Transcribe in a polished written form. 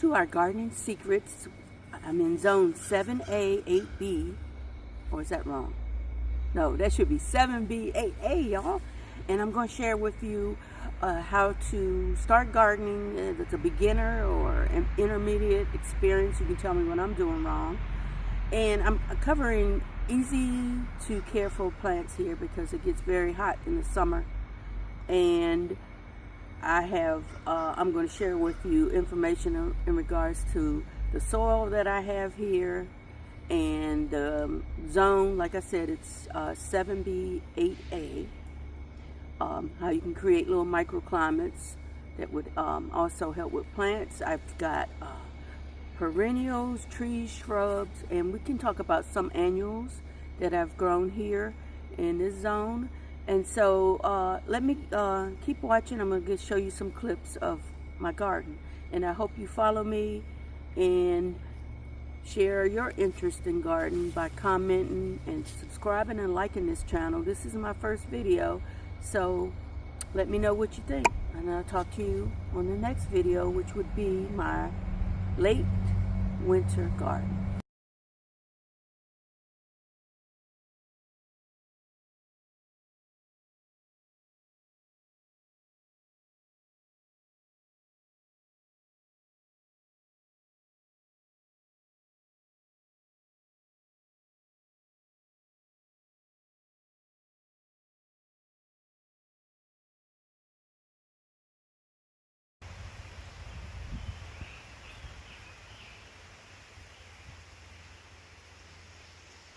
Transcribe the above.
to our gardening secrets. I'm in zone 7A, 8B, or is that wrong? No, that should be 7B, 8A, y'all. And I'm going to share with you how to start gardening. If it's a beginner or an intermediate experience, you can tell me what I'm doing wrong. And I'm covering easy to care for plants here because it gets very hot in the summer. And I'm going to share with you information in regards to the soil that I have here and the zone. Like I said, it's 7B, 8A. How you can create little microclimates that would also help with plants. I've got perennials, trees, shrubs, and we can talk about some annuals that I've grown here in this zone. And so let me keep watching. I'm going to show you some clips of my garden. And I hope you follow me and share your interest in gardening by commenting and subscribing and liking this channel. This is my first video, so let me know what you think. And I'll talk to you on the next video, which would be my late winter garden.